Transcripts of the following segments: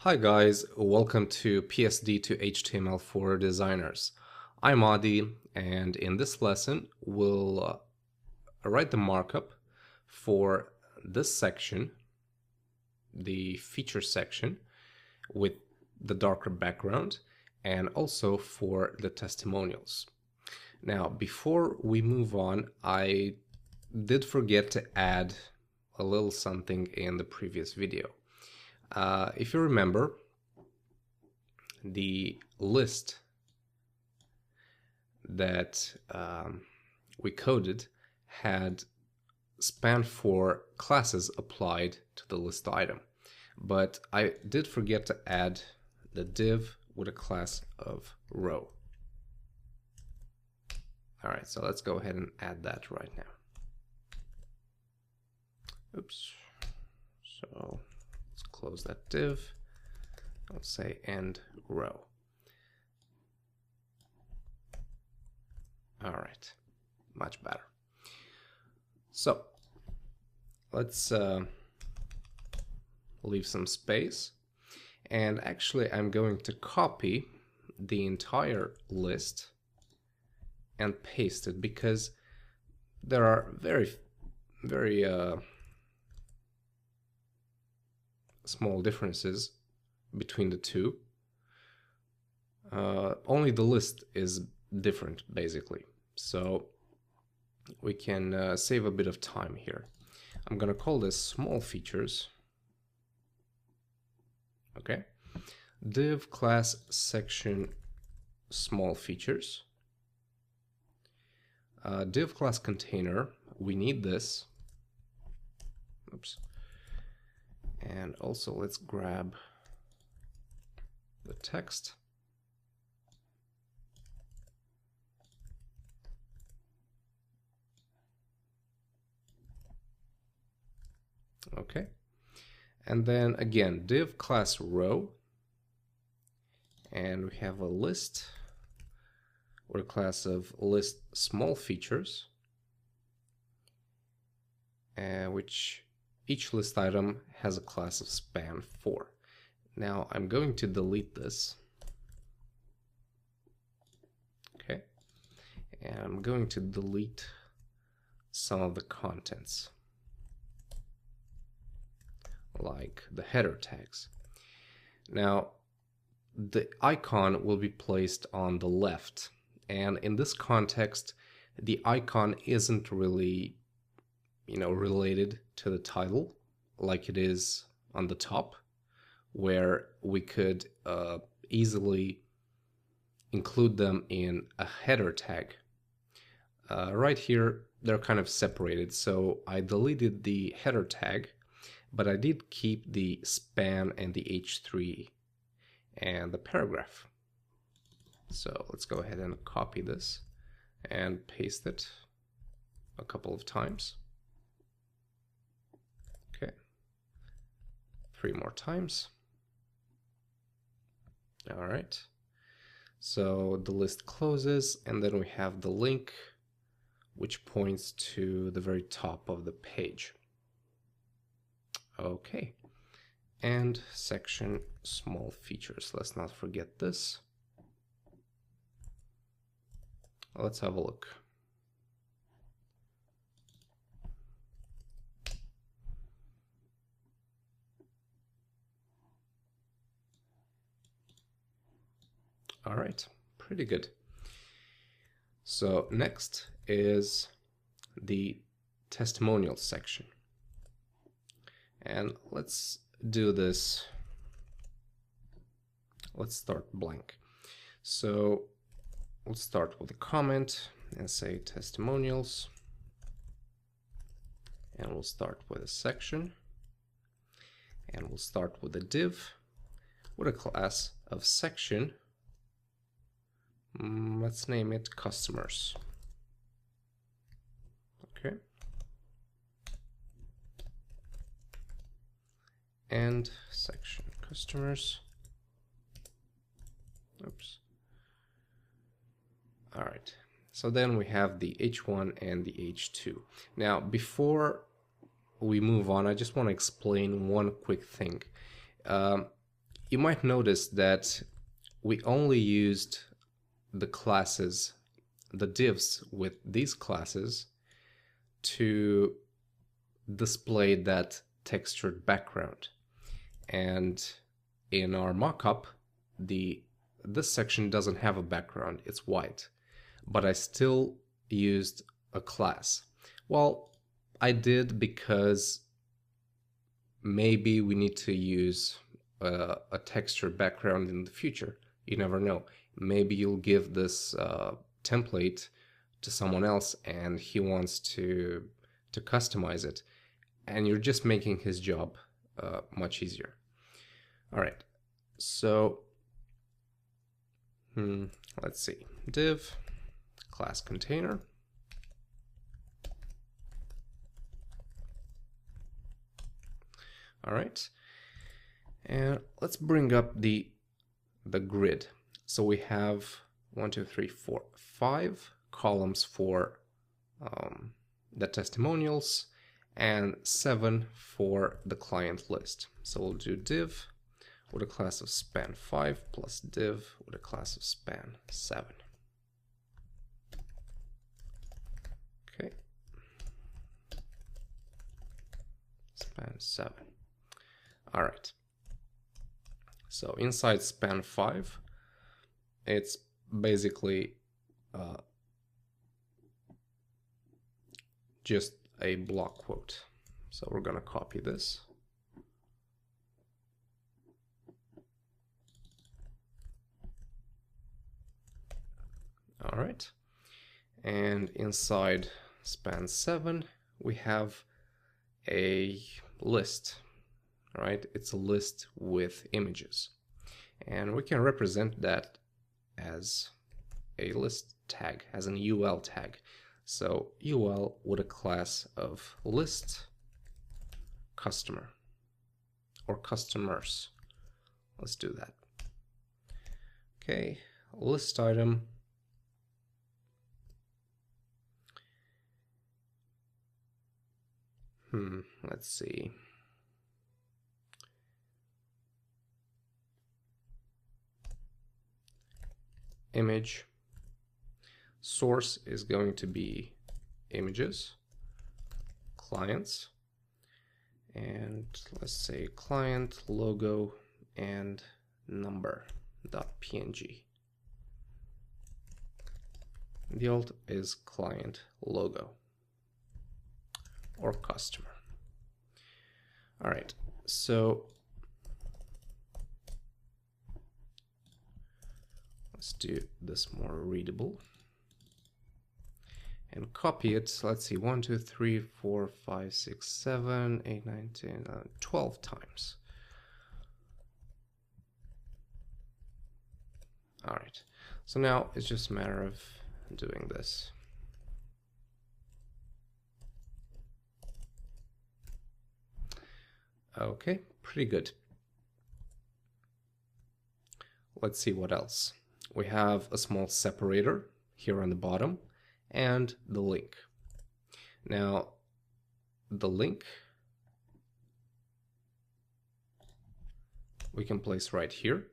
Hi guys, welcome to PSD to HTML for designers. I'm Adi, and in this lesson we'll write the markup for this section, the feature section with the darker background, and also for the testimonials. Now, before we move on, I did forget to add a little something in the previous video. If you remember, the list that we coded had span for classes applied to the list item, but I did forget to add the div with a class of row. All right, so let's go ahead and add that right now. Oops. So let's close that div. Let's say end row. All right, much better. So let's leave some space, and actually I'm going to copy the entire list and paste it because there are very small differences between the two. Only the list is different basically, so we can save a bit of time here. I'm gonna call this small features. Okay, div class section small features. Div class container, we need this. Oops. And also let's grab the text. Okay, and then again div class row, and we have a list or a class of list small features, which each list item has a class of span for. Now I'm going to delete this. Okay, and I'm going to delete some of the contents, like the header tags. Now the icon will be placed on the left, and in this context the icon isn't really related to the title like it is on the top, where we could easily include them in a header tag. Right here they're kind of separated, so I deleted the header tag, but I did keep the span and the h3 and the paragraph. So let's go ahead and copy this and paste it a couple of times. Okay, 3 more times. All right, so the list closes, and then we have the link which points to the very top of the page. Okay, and section small features, let's not forget this. Let's have a look. All right, pretty good. So next is the testimonial section, and let's do this. Let's start blank. So let's start with a comment and say testimonials, and we'll start with a section, and we'll start with a div with a class of section. Let's name it customers. Okay, and section customers. Oops. All right, so then we have the h1 and the h2. Now before we move on, I just want to explain one quick thing. you might notice that we only used the classes, the divs with these classes, to display that textured background. And in our mockup, this section doesn't have a background, it's white, but I still used a class. Well, I did because maybe we need to use a texture background in the future. You never know. Maybe you'll give this template to someone else and he wants to customize it, and you're just making his job much easier. All right, so let's see, div class container. All right, and let's bring up the grid. So we have 1, 2, 3, 4, 5 columns for the testimonials and 7 for the client list. So we'll do div with a class of span 5 plus div with a class of span 7. Okay, span 7. All right, so inside span 5, it's basically just a block quote. So we're gonna copy this. All right, and inside span 7 we have a list. All right, it's a list with images, and we can represent that as a list tag, as an UL tag. So UL with a class of list customer or customers. Let's do that. Okay, list item. Let's see. Image. Source is going to be images, clients, and let's say client logo and number.png. The alt is client logo or customer. All right, so let's do this more readable and copy it. Let's see, 1, 2, 3, 4, 5, 6, 7, 8, 9, 10, 12 times. All right, so now it's just a matter of doing this. Okay, pretty good. Let's see what else. We have a small separator here on the bottom and the link. Now, the link we can place right here.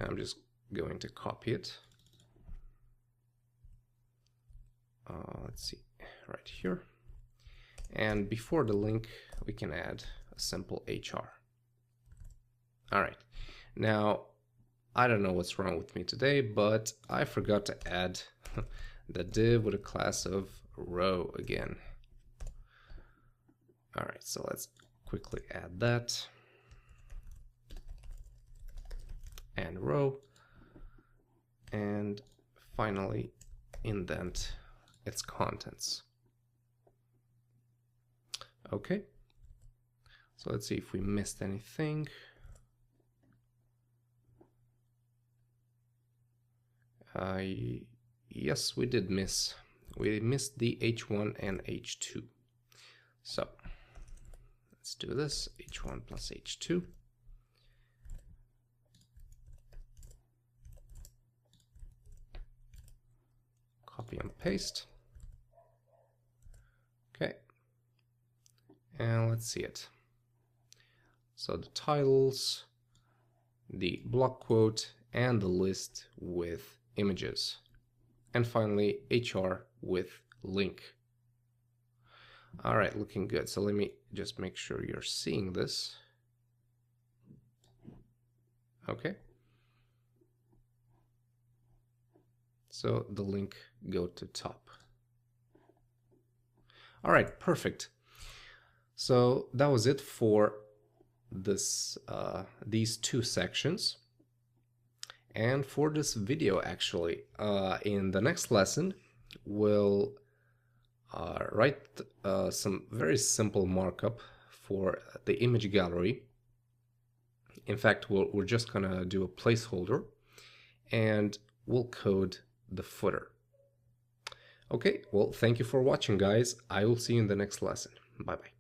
I'm just going to copy it. Let's see, right here. And before the link, we can add a simple HR. All right, now I don't know what's wrong with me today, but I forgot to add the div with a class of row again. All right, so let's quickly add that. And row. And finally indent its contents. Okay, so let's see if we missed anything. Yes, we did miss. We missed the H1 and H2. So let's do this, H1 plus H2. Copy and paste. Okay. And let's see it. So the titles, the block quote, and the list with images. And finally, HR with link. All right, looking good. So let me just make sure you're seeing this. Okay. So the link go to top. All right, perfect. So that was it for this these two sections. And for this video, actually, in the next lesson, we'll write some very simple markup for the image gallery. In fact, we're just gonna do a placeholder, and we'll code the footer. Okay, well, thank you for watching, guys. I will see you in the next lesson. Bye-bye.